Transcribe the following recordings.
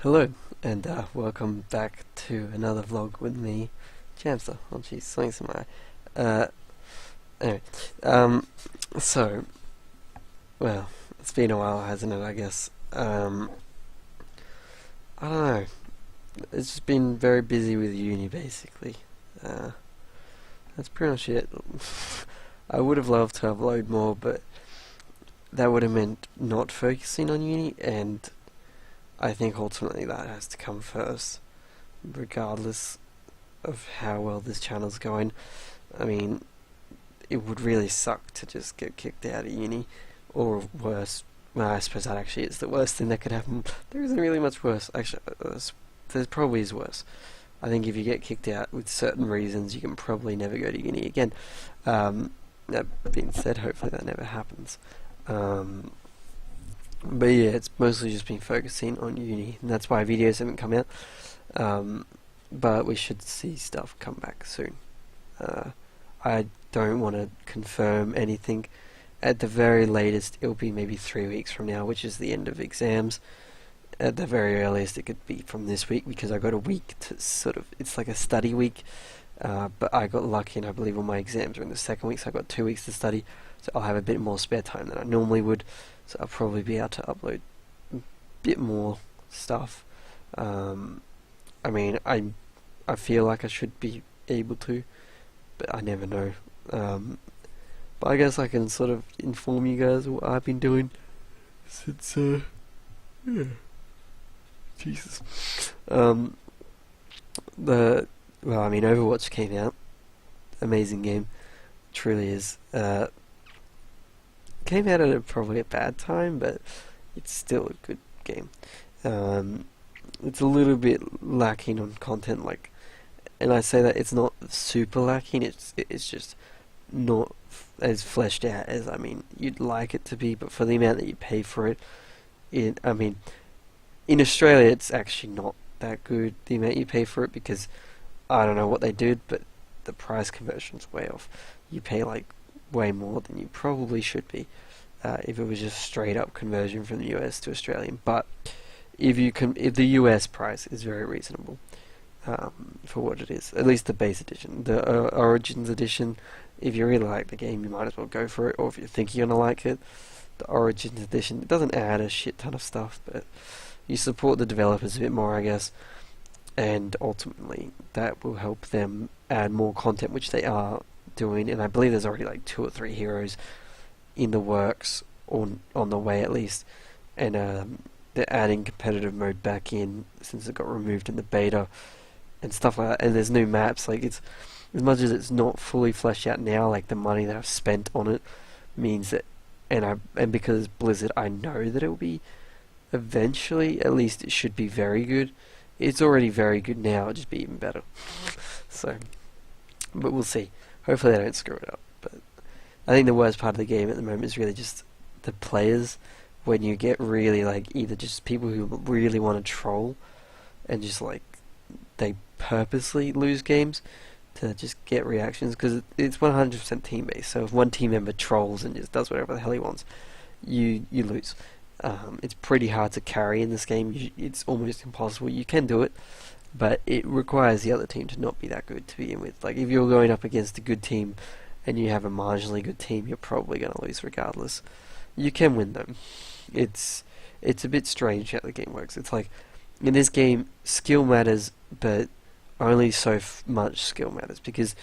Hello, and welcome back to another vlog with me, Jamster. Oh jeez, something's in my eye. Anyway, so, well, it's been a while, hasn't it, I guess. I don't know, it's just been very busy with uni, basically. That's pretty much it. I would have loved to upload more, but that would have meant not focusing on uni, and I think ultimately that has to come first, regardless of how well this channel's going. I mean, it would really suck to just get kicked out of uni, or worse. Well, I suppose that actually is the worst thing that could happen. There isn't really much worse. Actually, there probably is worse. I think if you get kicked out with certain reasons, you can probably never go to uni again. That being said, hopefully that never happens. But yeah, it's mostly just been focusing on uni, and that's why videos haven't come out. But we should see stuff come back soon. I don't want to confirm anything. At the very latest, it'll be maybe 3 weeks from now, which is the end of exams. At the very earliest, it could be from this week, because I got a week to sort of, it's like a study week. But I got lucky, and I believe all my exams are in the second week, so I got 2 weeks to study. So I'll have a bit more spare time than I normally would. So I'll probably be able to upload a bit more stuff. I mean, I feel like I should be able to, but I never know. But I guess I can sort of inform you guys what I've been doing since, yeah, Jesus. Well, I mean, Overwatch came out. Amazing game, truly is. Came out at probably a bad time, but it's still a good game. It's a little bit lacking on content, like, and I say that it's not super lacking. It's just not as fleshed out as you'd like it to be. But for the amount that you pay for it, I mean, in Australia, it's actually not that good. The amount you pay for it, because I don't know what they did, but the price conversion's way off. You pay like way more than you probably should be if it was just straight up conversion from the US to Australian. But if the US price is very reasonable for what it is, at least the base edition. The Origins edition, if you really like the game, you might as well go for it. Or if you think you're gonna like it, the Origins edition, it doesn't add a shit ton of stuff, but you support the developers a bit more, I guess, and ultimately that will help them add more content, which they are doing. And I believe there's already like 2 or 3 heroes in the works, or on the way at least, and they're adding competitive mode back in since it got removed in the beta and stuff like that. And there's new maps. Like, it's, as much as it's not fully fleshed out now, like the money that I've spent on it means that, and because it's Blizzard, I know that it will be eventually, at least it should be very good. It's already very good now, it'll just be even better. So, but we'll see. Hopefully they don't screw it up. But I think the worst part of the game at the moment is really just the players. When you get really, like, either just people who really want to troll, and just like they purposely lose games to just get reactions, because it's 100% team based. So if one team member trolls and just does whatever the hell he wants, you lose. It's pretty hard to carry in this game. It's almost impossible. You can do it, but it requires the other team to not be that good to begin with. Like, if you're going up against a good team and you have a marginally good team, you're probably going to lose regardless. You can win them. It's a bit strange how the game works. It's like, in this game, skill matters, but only so much skill matters, because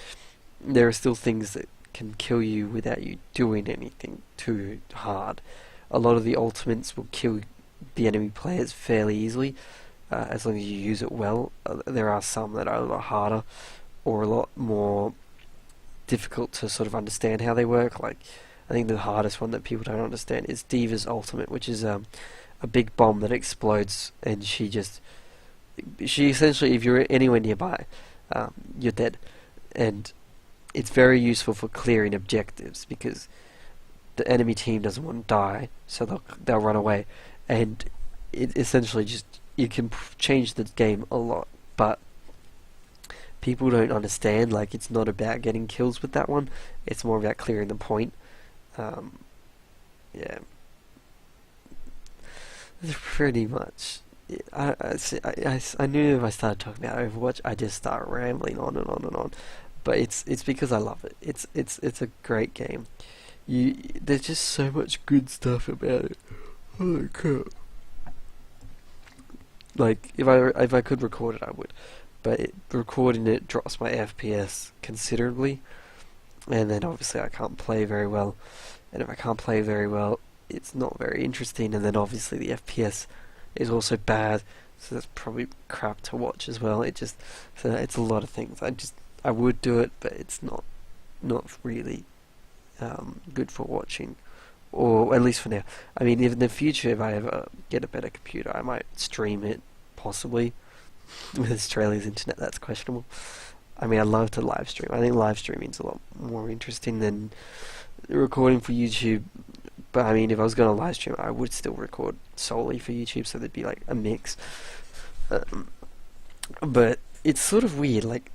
there are still things that can kill you without you doing anything too hard. A lot of the ultimates will kill the enemy players fairly easily, as long as you use it well. There are some that are a lot harder, or a lot more difficult to sort of understand how they work. Like, I think the hardest one that people don't understand is D.Va's ultimate, which is a big bomb that explodes, and she essentially, if you're anywhere nearby, you're dead. And it's very useful for clearing objectives, because the enemy team doesn't want to die, so they'll run away. And it essentially just, you can change the game a lot, but people don't understand. Like, it's not about getting kills with that one, it's more about clearing the point. Yeah, pretty much I knew if I started talking about Overwatch, I just start rambling on and on and on. But it's because I love it. It's a great game. There's just so much good stuff about it. Holy crap! Like if I could record it, I would. But recording it drops my FPS considerably, and then obviously I can't play very well. And if I can't play very well, it's not very interesting. And then obviously the FPS is also bad, so that's probably crap to watch as well. So it's a lot of things. I would do it, but it's not really good for watching, or at least for now. I mean, in the future, if I ever get a better computer, I might stream it, possibly. With Australia's internet, that's questionable. I mean, I'd love to live stream. I think live streaming is a lot more interesting than recording for YouTube. But I mean, if I was going to live stream, I would still record solely for YouTube, so there'd be like a mix. Um, but it's sort of weird. Like,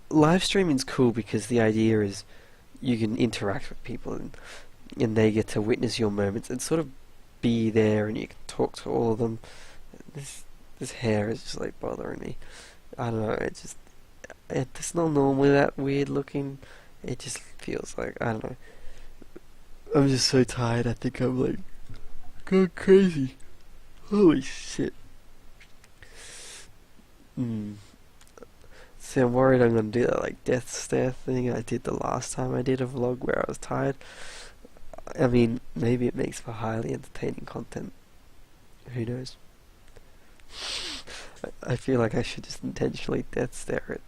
live streaming's cool because the idea is you can interact with people, and they get to witness your moments and sort of be there, and you can talk to all of them. This hair is just like bothering me. I don't know. It's not normally that weird looking. It just feels like, I don't know. I'm just so tired. I think I'm like going crazy. Holy shit. See, I'm worried I'm gonna do that like death stare thing I did the last time I did a vlog where I was tired. I mean, maybe it makes for highly entertaining content. Who knows? I feel like I should just intentionally death stare it.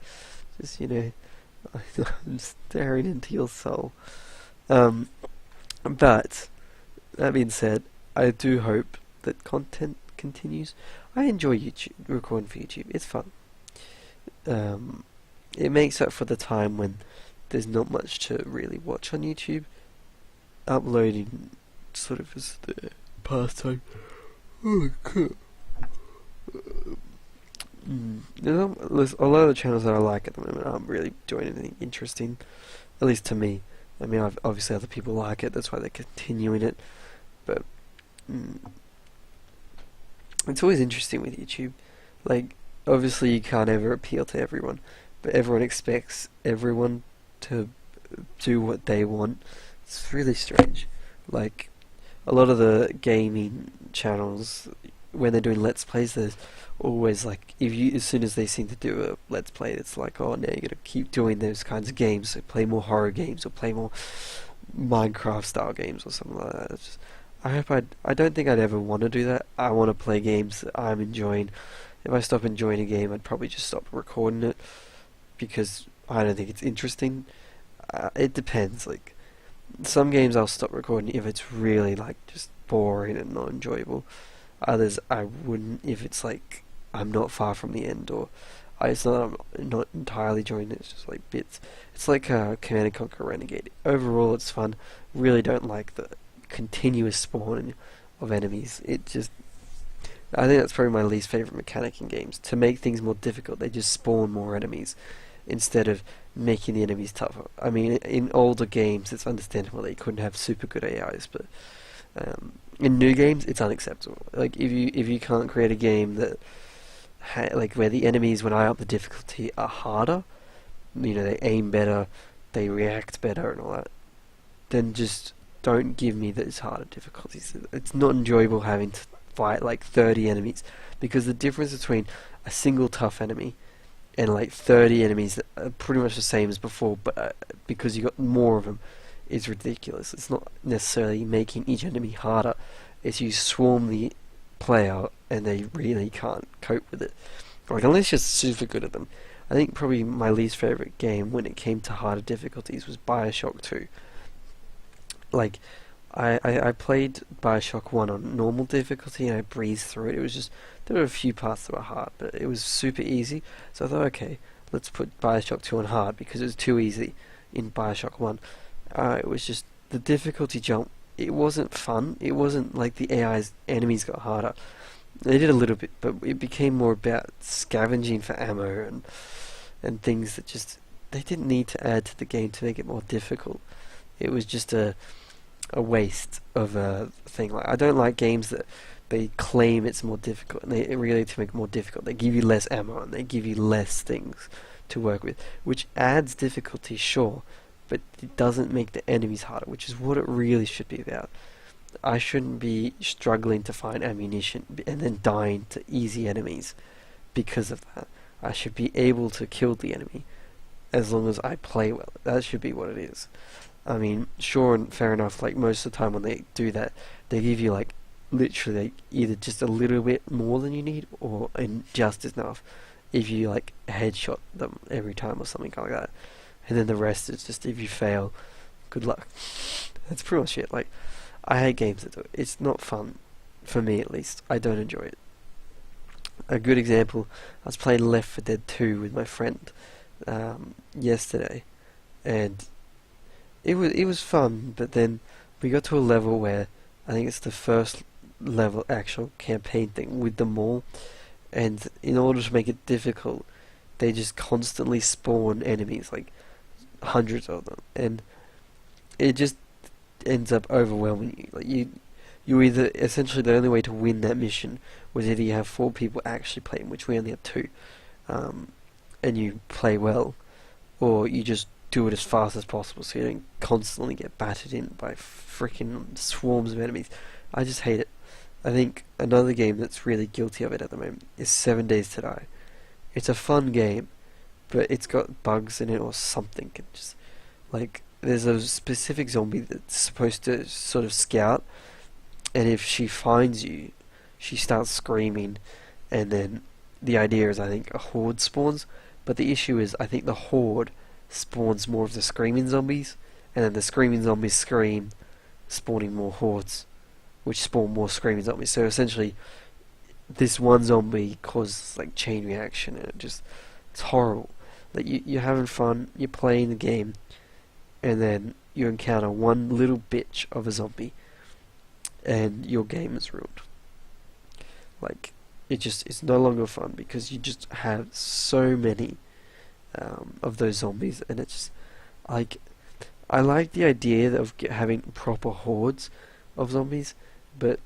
Just, I'm staring into your soul. Um, but, that being said, I do hope that content continues. I enjoy YouTube, recording for YouTube. It's fun. It makes up for the time when there's not much to really watch on YouTube. Uploading sort of is the pastime. Oh, cool. There's a lot of the channels that I like at the moment aren't really doing anything interesting, at least to me. I mean, obviously other people like it, that's why they're continuing it, but it's always interesting with YouTube. Like, obviously you can't ever appeal to everyone, but everyone expects everyone to do what they want. It's really strange. Like, a lot of the gaming channels, when they're doing Let's Plays, there's always like, as soon as they seem to do a Let's Play, it's like, oh, now you're gonna keep doing those kinds of games, so play more horror games, or play more Minecraft style games, or something like that. It's just, I don't think I'd ever want to do that. I want to play games that I'm enjoying. If I stop enjoying a game, I'd probably just stop recording it, because I don't think it's interesting. It depends, like, some games I'll stop recording if it's really, like, just boring and not enjoyable. Others I wouldn't if it's like I'm not far from the end, or it's not I'm not entirely enjoying it. It's just like bits. It's like Command and Conquer Renegade. Overall, it's fun. Really don't like the continuous spawning of enemies. I think that's probably my least favorite mechanic in games. To make things more difficult, they just spawn more enemies instead of making the enemies tougher. I mean, in older games, it's understandable that you couldn't have super good AIs, but in new games, it's unacceptable. Like, if you can't create a game that like where the enemies, when I up the difficulty, are harder, they aim better, they react better, and all that, then just don't give me those harder difficulties. It's not enjoyable having to fight like 30 enemies, because the difference between a single tough enemy and like 30 enemies that are pretty much the same as before, but because you got more of them, is ridiculous. It's not necessarily making each enemy harder, it's you swarm the player and they really can't cope with it. Like, unless you're super good at them. I think probably my least favourite game when it came to harder difficulties was Bioshock 2. Like, I played Bioshock 1 on normal difficulty and I breezed through it. It was just, there were a few parts that were hard, but it was super easy. So I thought, okay, let's put Bioshock 2 on hard, because it was too easy in Bioshock 1. It was just, the difficulty jump, it wasn't fun. It wasn't like the AI's enemies got harder. They did a little bit, but it became more about scavenging for ammo and things that just, they didn't need to add to the game to make it more difficult. It was just a waste of a thing. Like, I don't like games that they claim it's more difficult, and they really to make it more difficult. They give you less ammo and they give you less things to work with, which adds difficulty, sure, but it doesn't make the enemies harder, which is what it really should be about. I shouldn't be struggling to find ammunition and then dying to easy enemies because of that. I should be able to kill the enemy as long as I play well. That should be what it is. I mean, sure and fair enough, like most of the time when they do that, they give you like literally like, either just a little bit more than you need or just enough if you like headshot them every time or something like that. And then the rest is just if you fail, good luck. That's pretty much it. Like, I hate games that do it. It's not fun, for me at least. I don't enjoy it. A good example, I was playing Left 4 Dead 2 with my friend yesterday, and it was fun, but then we got to a level where I think it's the first level actual campaign thing with them all, and in order to make it difficult, they just constantly spawn enemies, like hundreds of them, and it just ends up overwhelming you. Like you either essentially the only way to win that mission was either you have 4 people actually playing, which we only have 2, and you play well, or you just do it as fast as possible so you don't constantly get battered in by freaking swarms of enemies. I just hate it. I think another game that's really guilty of it at the moment is 7 Days to Die. It's a fun game, but it's got bugs in it or something. And just like there's a specific zombie that's supposed to sort of scout, and if she finds you, she starts screaming, and then the idea is I think a horde spawns, but the issue is I think the horde spawns more of the screaming zombies, and then the screaming zombies scream, spawning more hordes, which spawn more screaming zombies. So essentially, this one zombie causes like chain reaction, and it's horrible. Like you're having fun, you're playing the game, and then you encounter one little bitch of a zombie, and your game is ruined. Like it's no longer fun because you just have so many of those zombies, and it's just like I like the idea of having proper hordes of zombies, but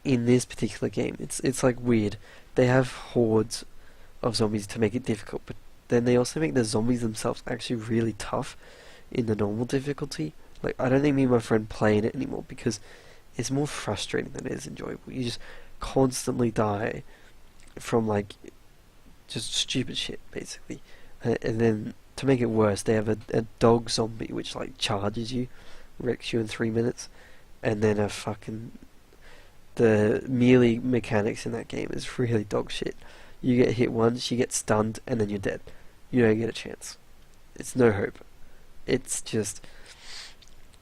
in this particular game, it's like weird. They have hordes of zombies to make it difficult, but then they also make the zombies themselves actually really tough in the normal difficulty. Like I don't think me and my friend playing it anymore because it's more frustrating than it is enjoyable. You just constantly die from like just stupid shit basically, and then to make it worse, they have a dog zombie which like charges you, wrecks you in 3 minutes, and then the melee mechanics in that game is really dog shit. You get hit once, you get stunned, and then you're dead. You don't get a chance. It's no hope. It's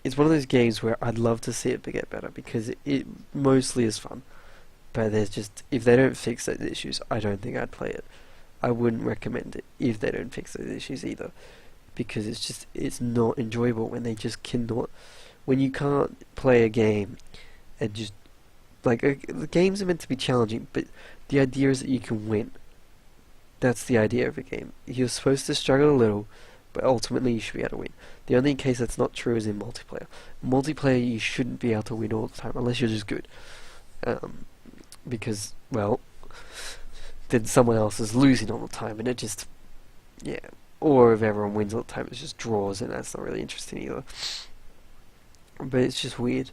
one of those games where I'd love to see it get better because it mostly is fun. But there's just, if they don't fix those issues, I don't think I'd play it. I wouldn't recommend it if they don't fix those issues either, because it's not enjoyable when they just cannot, when you can't play a game and just, like, the games are meant to be challenging, but the idea is that you can win. That's the idea of a game. You're supposed to struggle a little, but ultimately you should be able to win. The only case that's not true is in multiplayer. Multiplayer, you shouldn't be able to win all the time, unless you're just good. Because, well, then someone else is losing all the time, and it just, yeah. Or if everyone wins all the time, it's just draws, and that's not really interesting either. But it's just weird.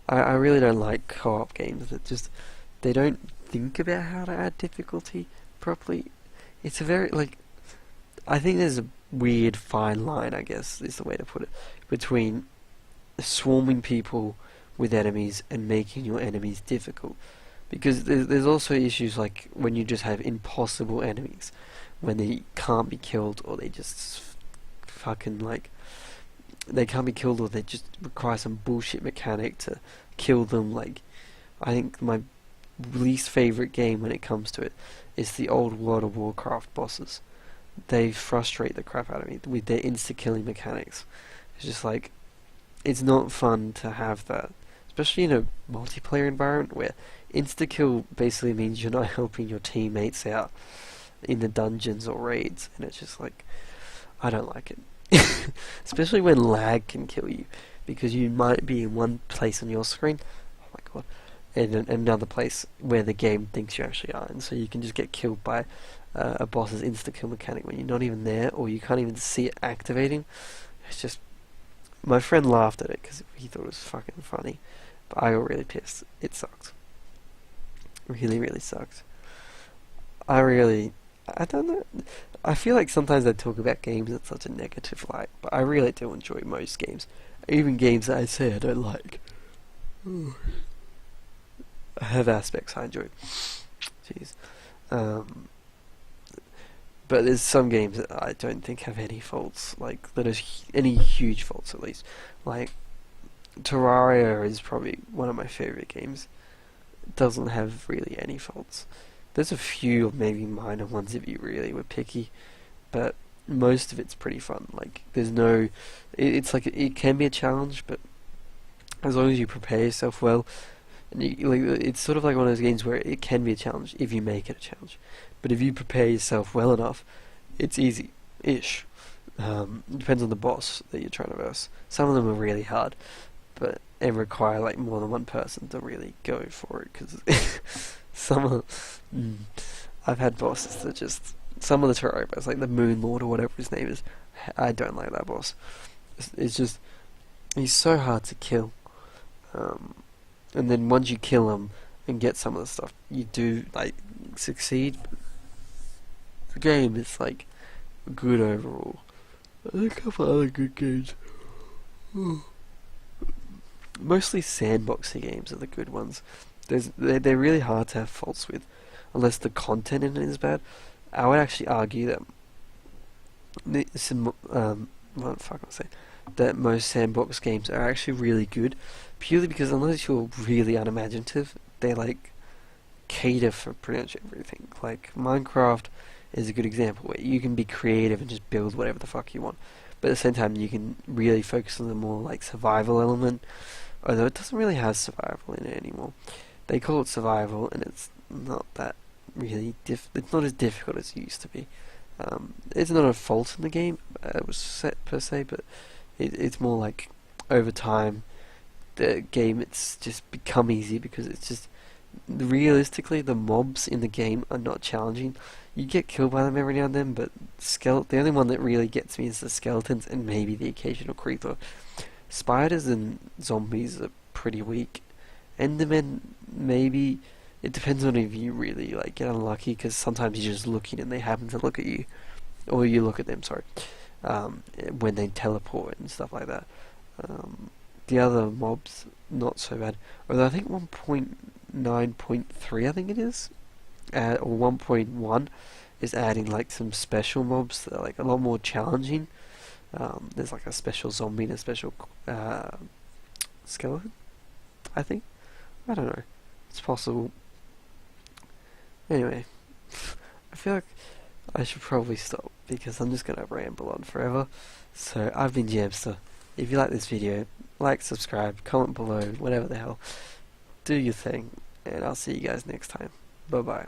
I really don't like co-op games that just, they don't think about how to add difficulty properly. It's a very, like, I think there's a weird fine line, I guess, is the way to put it, between swarming people with enemies and making your enemies difficult. Because there's also issues like when you just have impossible enemies, when they can't be killed, or they just fucking like, they can't be killed, or they just require some bullshit mechanic to kill them. Like, I think my least favourite game when it comes to it is the old World of Warcraft bosses. They frustrate the crap out of me with their insta-killing mechanics. It's just like, it's not fun to have that, especially in a multiplayer environment where insta-kill basically means you're not helping your teammates out in the dungeons or raids, and it's just like, I don't like it. Especially when lag can kill you, because you might be in one place on your screen, oh my god, in another place where the game thinks you actually are, and so you can just get killed by a boss's insta-kill mechanic when you're not even there, or you can't even see it activating. It's just... My friend laughed at it because he thought it was fucking funny, but I got really pissed. It sucked. Really, really sucked. I don't know. I feel like sometimes I talk about games in such a negative light, but I really do enjoy most games. Even games that I say I don't like. I have aspects I enjoy. Jeez. But there's some games that I don't think have any faults, like that is any huge faults at least. Like Terraria is probably one of my favorite games. It doesn't have really any faults. There's a few maybe minor ones if you really were picky, but most of it's pretty fun. Like there's no, it's like it can be a challenge, but as long as you prepare yourself well, and it's sort of like one of those games where it can be a challenge if you make it a challenge. But if you prepare yourself well enough, it's easy-ish. It depends on the boss that you're trying to verse. Some of them are really hard, but and require like more than one person to really go for it. Because some of, I've had bosses that just some of the Terraria boss, like the Moon Lord or whatever his name is. I don't like that boss. It's just he's so hard to kill. And then once you kill him and get some of the stuff, you do like succeed. The game is like good overall. There's a couple other good games. Mostly sandboxy games are the good ones. They're really hard to have faults with, unless the content in it is bad. I would actually argue that what the fuck I say? That most sandbox games are actually really good, purely because unless you're really unimaginative, they like cater for pretty much everything. Like Minecraft is a good example where you can be creative and just build whatever the fuck you want, but at the same time you can really focus on the more like survival element, although it doesn't really have survival in it anymore. They call it survival and it's not that really it's not as difficult as it used to be. It's not a fault in the game, it was set per se, but it's more like over time the game it's just become easy because it's just realistically the mobs in the game are not challenging. You get killed by them every now and then, but the only one that really gets me is the skeletons and maybe the occasional creeper. Spiders and zombies are pretty weak. Endermen, maybe. It depends on if you really like get unlucky, because sometimes you're just looking and they happen to look at you, or you look at them. Sorry, when they teleport and stuff like that. The other mobs not so bad. Although I think 1.9.3, I think it is, or 1.1 is adding like some special mobs that are like a lot more challenging. There's like a special zombie and a special skeleton, I think. I don't know. It's possible. Anyway, I feel like I should probably stop because I'm just going to ramble on forever. So I've been Jamster. If you like this video, like, subscribe, comment below, whatever the hell. Do your thing, and I'll see you guys next time. Bye bye.